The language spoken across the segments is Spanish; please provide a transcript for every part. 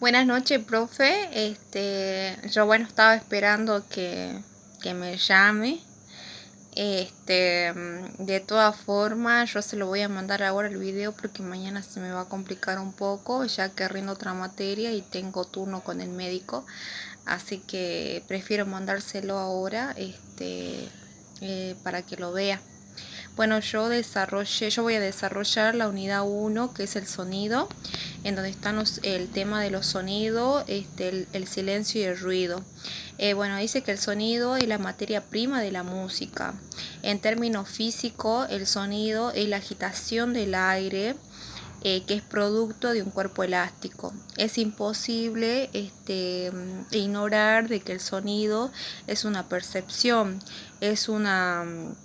Buenas noches, profe. Yo estaba esperando que me llame. De todas formas, yo se lo voy a mandar ahora el video porque mañana se me va a complicar un poco, ya que rindo otra materia y tengo turno con el médico. Así que prefiero mandárselo ahora, para que lo vea. Bueno, yo voy a desarrollar la unidad 1, que es el sonido, en donde están el tema de los sonidos, el silencio y el ruido. Dice que el sonido es la materia prima de la música. En términos físicos, el sonido es la agitación del aire, que es producto de un cuerpo elástico. Es imposible ignorar de que el sonido es una percepción, es una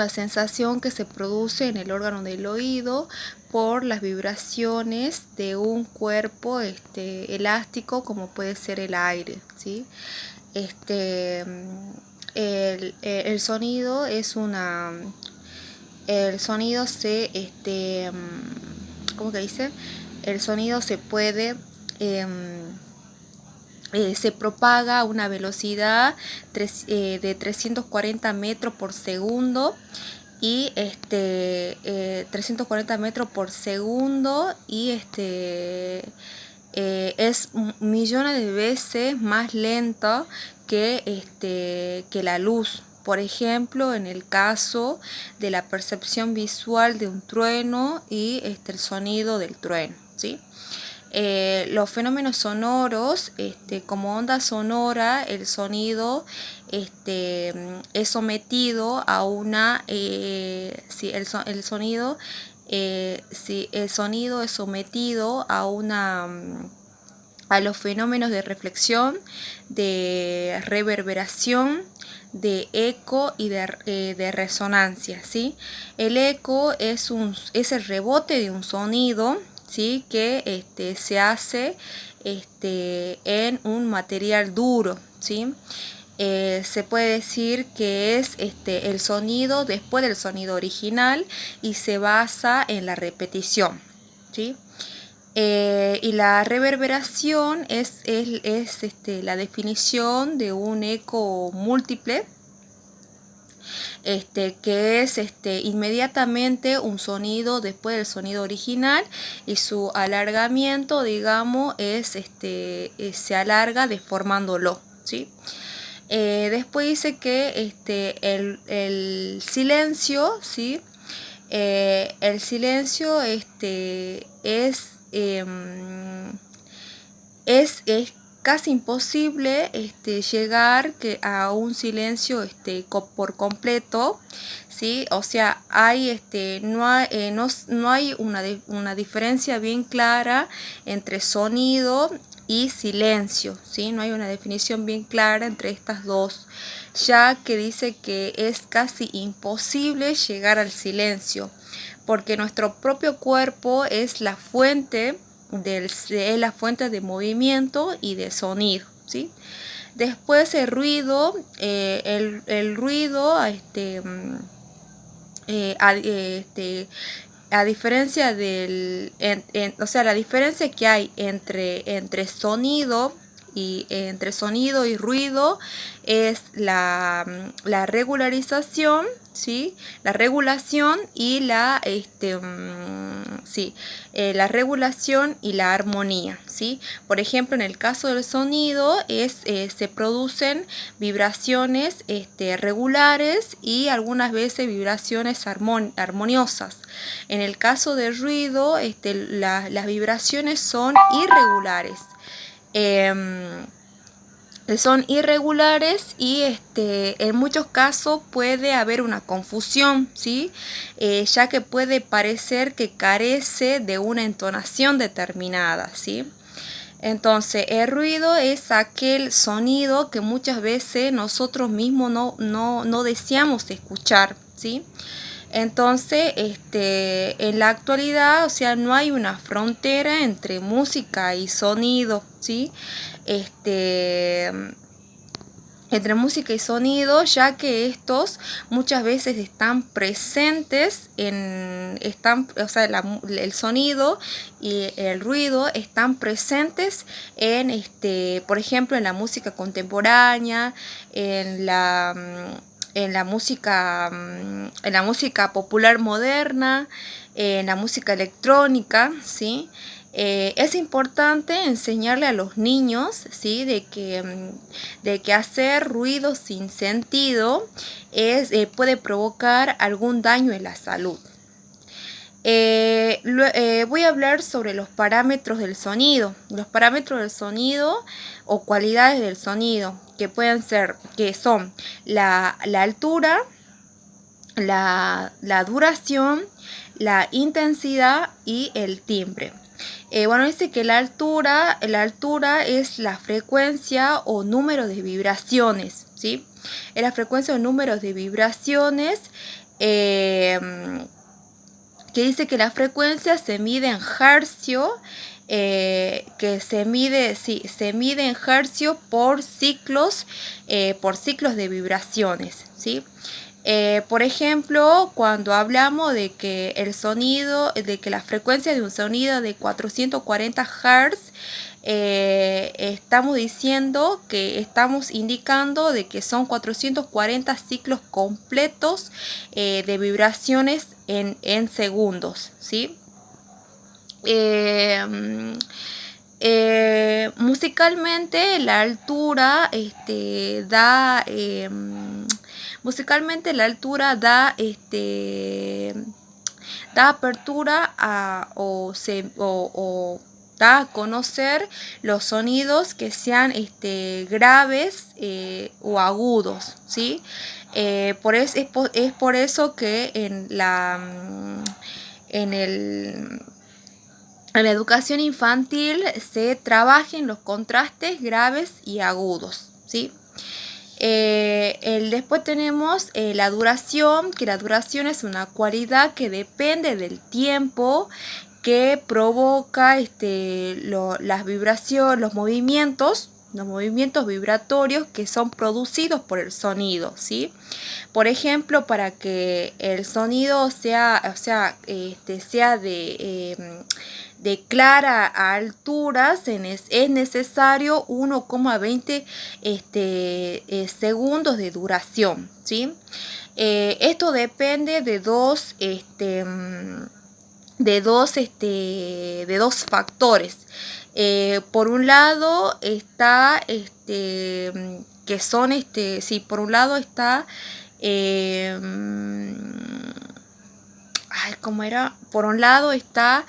sensación que se produce en el órgano del oído por las vibraciones de un cuerpo elástico, como puede ser el aire, ¿sí? El sonido es una... El sonido ¿cómo que dice? El sonido se puede... se propaga a una velocidad de 340 metros por segundo y 340 metros por segundo y es millones de veces más lento que la luz. Por ejemplo, en el caso de la percepción visual de un trueno y el sonido del trueno, ¿sí? Los fenómenos sonoros, como onda sonora, el sonido es sometido a una, el sonido es sometido a una a los fenómenos de reflexión, de reverberación, de eco y de resonancia, ¿sí? El eco es el rebote de un sonido, ¿sí? Que se hace en un material duro, ¿sí? Se puede decir que es el sonido después del sonido original y se basa en la repetición, ¿sí? Y la reverberación es la definición de un eco múltiple, que es inmediatamente un sonido después del sonido original, y su alargamiento, digamos, se alarga deformándolo, ¿sí? Después dice que el silencio, ¿sí? El silencio es casi imposible llegar a un silencio por completo, ¿sí? O sea, no hay una diferencia bien clara entre sonido y silencio, ¿sí? No hay una definición bien clara entre estas dos, ya que dice que es casi imposible llegar al silencio, porque nuestro propio cuerpo es la fuente de movimiento y de sonido, ¿sí? Después el ruido, el ruido, a diferencia o sea, la diferencia que hay entre sonido y ruido es la regularización, ¿sí? La regulación y la regulación y la armonía, ¿sí? Por ejemplo, en el caso del sonido se producen vibraciones regulares y algunas veces vibraciones armoniosas. En el caso del ruido, las vibraciones son irregulares. Son irregulares y en muchos casos puede haber una confusión, ¿sí? Ya que puede parecer que carece de una entonación determinada, ¿sí? Entonces, el ruido es aquel sonido que muchas veces nosotros mismos no deseamos escuchar, ¿sí? Entonces, en la actualidad, o sea, no hay una frontera entre música y sonido, ¿sí? entre música y sonido, ya que estos muchas veces están presentes o sea, el sonido y el ruido están presentes en por ejemplo, en la música contemporánea, en la en la música popular moderna, en la música electrónica, ¿sí? Es importante enseñarle a los niños, ¿sí? De que hacer ruido sin sentido puede provocar algún daño en la salud. Voy a hablar sobre los parámetros del sonido. Los parámetros del sonido o cualidades del sonido que son la altura, la duración, la intensidad y el timbre. Bueno, dice que la altura es la frecuencia o número de vibraciones, ¿sí? Es la frecuencia o número de vibraciones que dice que la frecuencia se mide en hercio, que se mide en hercio por ciclos de vibraciones, ¿sí? Por ejemplo, cuando hablamos de que de que la frecuencia de un sonido de 440 Hz, estamos indicando de que son 440 ciclos completos de vibraciones en segundos, ¿sí? Musicalmente la altura da apertura o da a conocer los sonidos que sean graves o agudos, ¿sí? Es por eso que en la educación infantil se trabajan los contrastes graves y agudos, ¿sí? Después tenemos la duración, que la duración es una cualidad que depende del tiempo que provoca las vibraciones, los movimientos vibratorios que son producidos por el sonido, ¿sí? Por ejemplo, para que el sonido sea de clara a alturas es necesario 1,20 segundos de duración, ¿sí? Esto depende de dos factores. Por un lado está por un lado está ¿cómo era? Por un lado está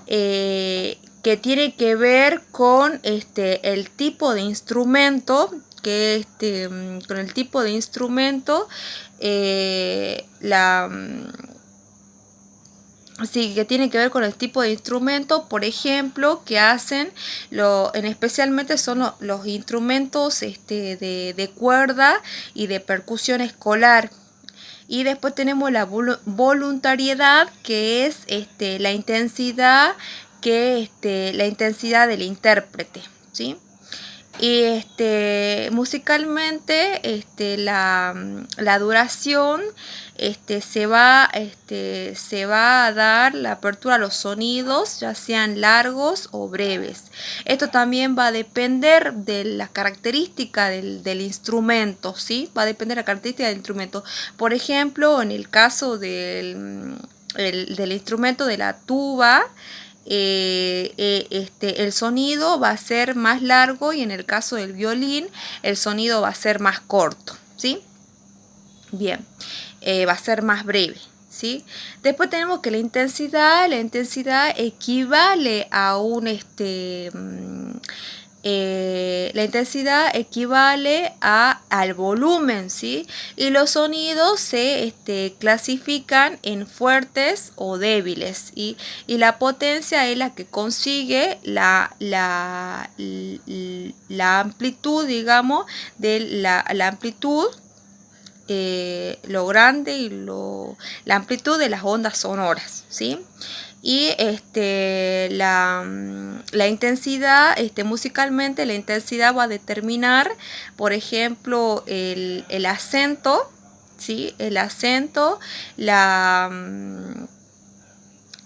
que tiene que ver con el tipo de instrumento, con el tipo de instrumento, sí, que tiene que ver con el tipo de instrumento, por ejemplo, que hacen, especialmente son los instrumentos de cuerda y de percusión escolar. Y después tenemos la voluntariedad, que es la intensidad del intérprete, ¿sí? Y musicalmente la duración se va a dar la apertura a los sonidos, ya sean largos o breves. Esto también va a depender de la característica del instrumento, ¿sí? Va a depender de la característica del instrumento. Por ejemplo, en el caso del instrumento de la tuba, el sonido va a ser más largo, y en el caso del violín el sonido va a ser más corto, ¿sí? Bien, va a ser más breve, ¿sí? Después tenemos que la intensidad equivale a la intensidad equivale al volumen, ¿sí? Y los sonidos se clasifican en fuertes o débiles, y la potencia es la que consigue la amplitud, digamos, de la amplitud, lo grande y la amplitud de las ondas sonoras, ¿sí? Y la intensidad, musicalmente, la intensidad va a determinar, por ejemplo, el acento, ¿sí? El acento,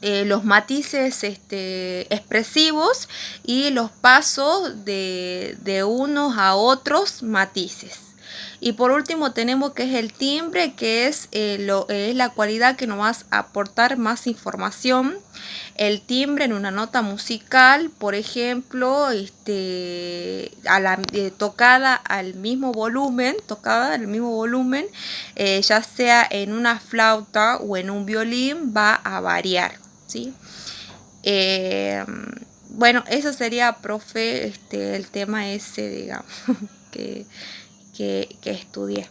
los matices expresivos y los pasos de unos a otros matices. Y por último tenemos que es el timbre, que es la cualidad que nos va a aportar más información. El timbre en una nota musical, por ejemplo, tocada al mismo volumen, ya sea en una flauta o en un violín, va a variar, ¿sí? Bueno, eso sería, profe, el tema ese, digamos, que estudié.